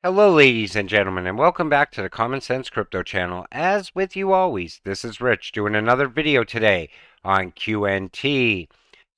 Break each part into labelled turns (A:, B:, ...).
A: Hello, ladies and gentlemen, and welcome back to the Common Sense Crypto channel. As with you always, this is Rich doing another video today on QNT.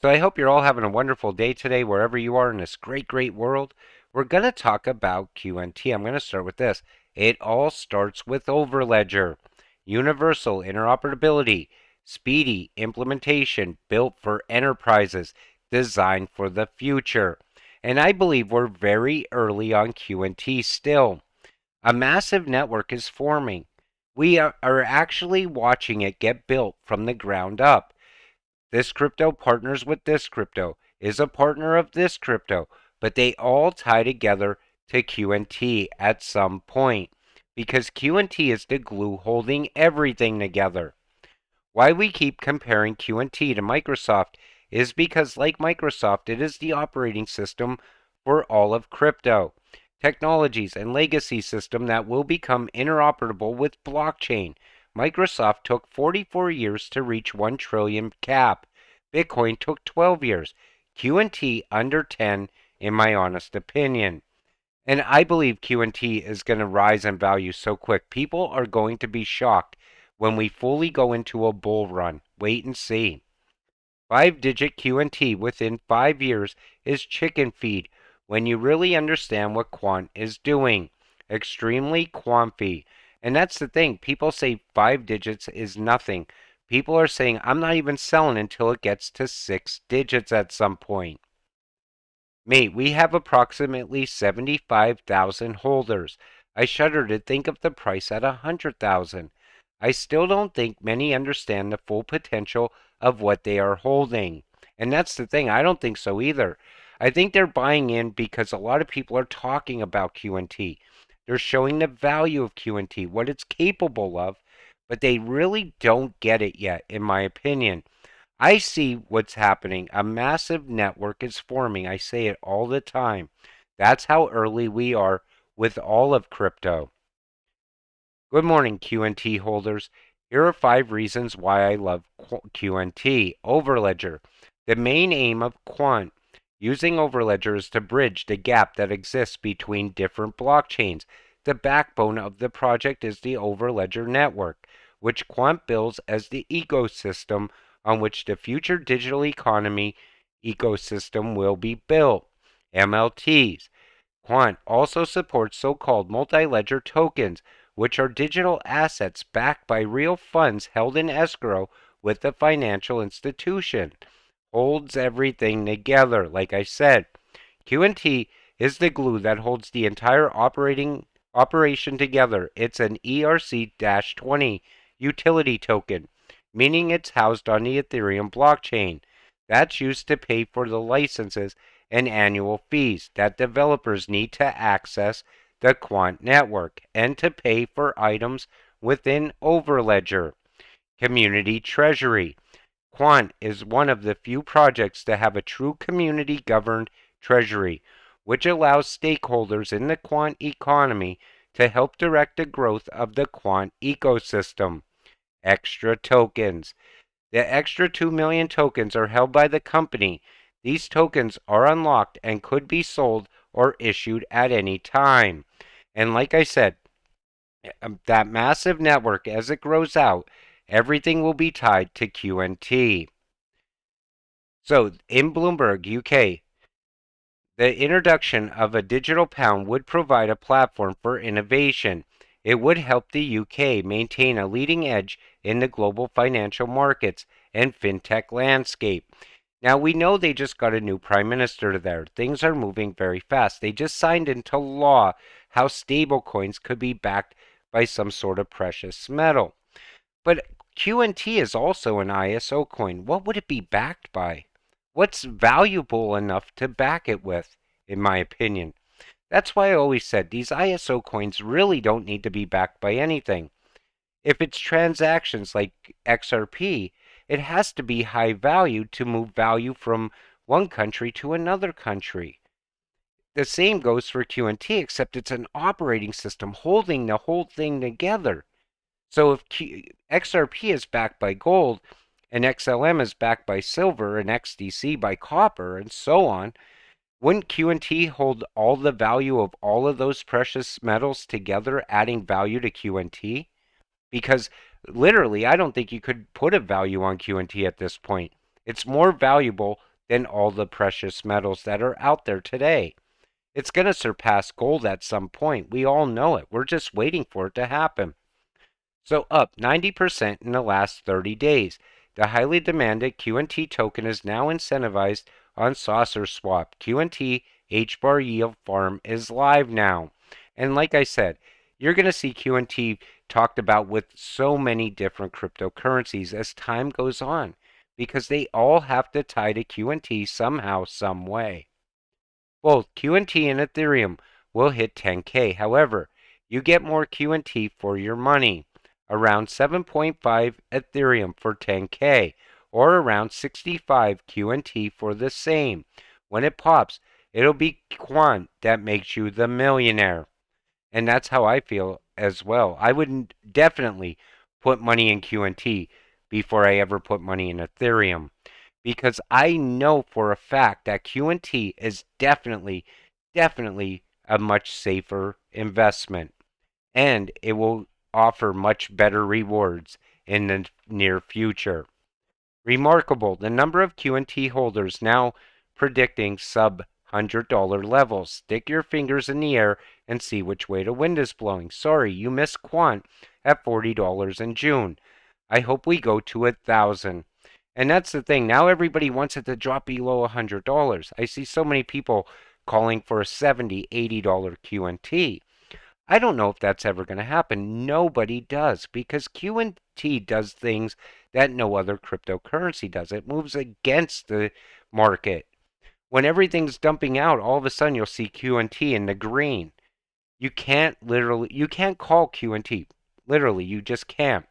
A: So I hope you're all having a wonderful day today, wherever you are in this great world. We're going to talk about QNT. I'm going to start with this. It all starts with Overledger. Universal interoperability, speedy implementation built for enterprises, designed for the future. And I believe we're very early on QNT still. A massive network is forming. We are actually watching it get built from the ground up. This crypto partners with this crypto, is a partner of this crypto, but they all tie together to QNT at some point because QNT is the glue holding everything together. Why we keep comparing QNT to Microsoft is because, like Microsoft, it is the operating system for all of crypto, technologies, and legacy system that will become interoperable with blockchain. Microsoft took 44 years to reach 1 trillion cap. Bitcoin took 12 years. QNT under 10, in my honest opinion. And I believe QNT is going to rise in value so quick. People are going to be shocked when we fully go into a bull run. Wait and see. 5-digit QNT within 5 years is chicken feed when you really understand what Quant is doing. Extremely quampy. And that's the thing. People say 5 digits is nothing. People are saying I'm not even selling until it gets to 6 digits at some point. Mate, we have approximately 75,000 holders. I shudder to think of the price at 100,000. I still don't think many understand the full potential of what they are holding. And that's the thing, I don't think so either. I think they're buying in because a lot of people are talking about QNT. They're showing the value of QNT, what it's capable of, but they really don't get it yet, in my opinion. I see what's happening. A massive network is forming. I say it all the time. That's how early we are with all of crypto. Good morning, QNT holders. Here are 5 reasons why I love QNT. Overledger. The main aim of Quant using Overledger is to bridge the gap that exists between different blockchains. The backbone of the project is the Overledger network, which Quant builds as the ecosystem on which the future digital economy ecosystem will be built. MLTs. Quant also supports so-called multi-ledger tokens, which are digital assets backed by real funds held in escrow with the financial institution. Holds everything together, like I said. QNT is the glue that holds the entire operation together. It's an ERC-20 utility token, meaning it's housed on the Ethereum blockchain. That's used to pay for the licenses and annual fees that developers need to access the Quant network and to pay for items within Overledger. Community Treasury. Quant is one of the few projects to have a true community governed treasury, which allows stakeholders in the Quant economy to help direct the growth of the Quant ecosystem. Extra tokens. The extra 2 million tokens are held by the company. These tokens are unlocked and could be sold or issued at any time. And like I said, that massive network, as it grows out, everything will be tied to QNT. So, in Bloomberg, UK, the introduction of a digital pound would provide a platform for innovation. It would help the UK maintain a leading edge in the global financial markets and fintech landscape. Now, we know they just got a new prime minister there. Things are moving very fast. They just signed into law how stablecoins could be backed by some sort of precious metal. But QNT is also an ISO coin. What would it be backed by? What's valuable enough to back it with, in my opinion? That's why I always said these ISO coins really don't need to be backed by anything. If it's transactions like XRP, it has to be high value to move value from one country to another country. The same goes for QNT, except it's an operating system holding the whole thing together. So if XRP is backed by gold, and XLM is backed by silver, and XDC by copper, and so on, Wouldn't QNT hold all the value of all of those precious metals together, adding value to QNT? Because literally, I don't think you could put a value on QNT at this point. It's more valuable than all the precious metals that are out there today. It's going to surpass gold at some point. We all know it. We're just waiting for it to happen. So up 90% in the last 30 days. The highly demanded QNT token is now incentivized on Saucer Swap. QNT HBAR Yield Farm is live now. And like I said, you're going to see QNT talked about with so many different cryptocurrencies as time goes on because they all have to tie to QNT somehow, some way. Both QNT and Ethereum will hit 10K. However, you get more QNT for your money. Around 7.5 Ethereum for 10K, or around 65 QNT for the same. When it pops, it'll be Quant that makes you the millionaire. And that's how I feel as well. I would definitely put money in QNT before I ever put money in Ethereum because I know for a fact that QNT is definitely a much safer investment and it will offer much better rewards in the near future. Remarkable, the number of QNT holders now predicting sub $100 levels. Stick your fingers in the air and see which way the wind is blowing. Sorry, you missed Quant at $40 in June. I hope we go to 1,000. And that's the thing. Now everybody wants it to drop below $100. I see so many people calling for a $70, $80 QNT. I don't know if that's ever going to happen. Nobody does because QNT does things that no other cryptocurrency does. It moves against the market. When everything's dumping out, all of a sudden you'll see QNT in the green. You can't call QNT. Literally, you just can't.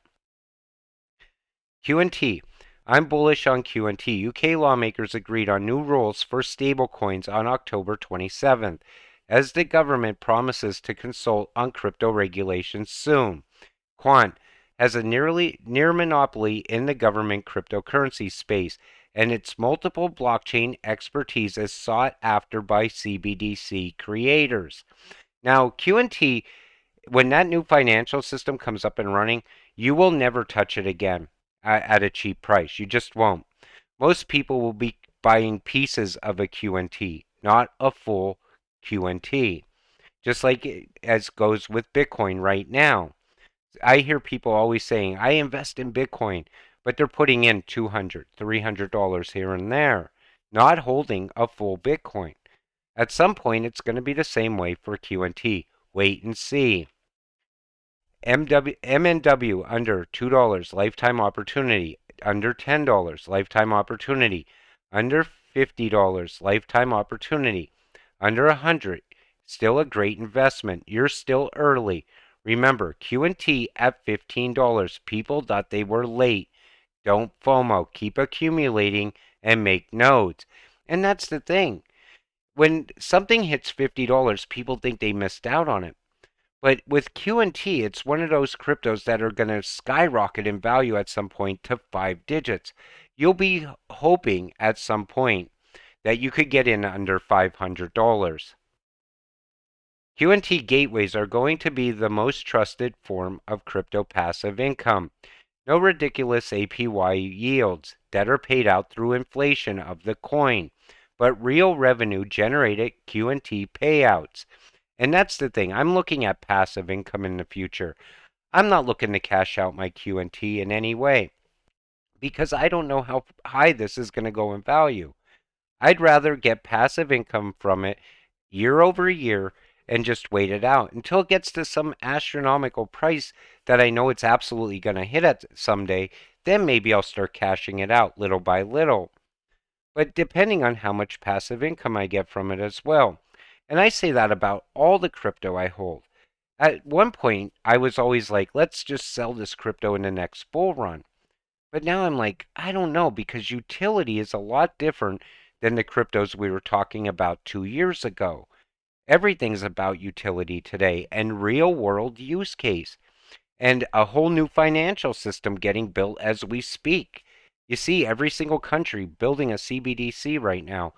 A: QNT. I'm bullish on QNT. UK lawmakers agreed on new rules for stablecoins on October 27th, as the government promises to consult on crypto regulations soon. Quant has a near monopoly in the government cryptocurrency space, and its multiple blockchain expertise is sought after by CBDC creators. Now, QNT, when that new financial system comes up and running, you will never touch it again at a cheap price. You just won't. Most people will be buying pieces of a QNT, not a full QNT. Just like as goes with Bitcoin right now. I hear people always saying, I invest in Bitcoin, but they're putting in $200, $300 here and there, not holding a full Bitcoin. At some point, it's going to be the same way for QNT. Wait and see. MNW under $2 lifetime opportunity, under $10 lifetime opportunity, under $50 lifetime opportunity, under 100 still a great investment. You're still early. Remember, QNT at $15. People thought they were late. Don't FOMO. Keep accumulating and make nodes. And that's the thing. When something hits $50, people think they missed out on it. But with QNT, it's one of those cryptos that are going to skyrocket in value at some point to 5 digits. You'll be hoping at some point that you could get in under $500. QNT gateways are going to be the most trusted form of crypto passive income. No ridiculous APY yields that are paid out through inflation of the coin, but real revenue generated QNT payouts. And that's the thing. I'm looking at passive income in the future. I'm not looking to cash out my QNT in any way because I don't know how high this is going to go in value. I'd rather get passive income from it year over year and just wait it out until it gets to some astronomical price that I know it's absolutely going to hit at someday. Then maybe I'll start cashing it out little by little. But depending on how much passive income I get from it as well. And I say that about all the crypto I hold. At one point, I was always like, let's just sell this crypto in the next bull run. But now I'm like, I don't know, because utility is a lot different than the cryptos we were talking about 2 years ago. Everything's about utility today and real world use case. And a whole new financial system getting built as we speak. You see every single country building a CBDC right now.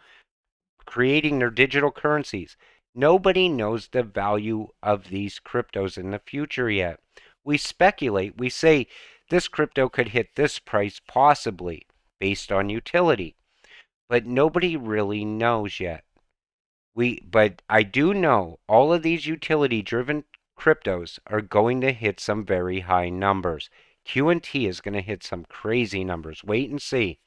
A: creating their digital currencies. Nobody knows the value of these cryptos in the future yet. We speculate, we say this crypto could hit this price possibly based on utility, but nobody really knows yet. But I do know all of these utility driven cryptos are going to hit some very high numbers. QNT is going to hit some crazy numbers. Wait and see.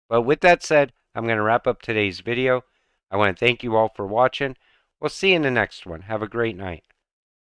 A: But with that said, I'm going to wrap up today's video. I want to thank you all for watching. We'll see you in the next one. Have a great night.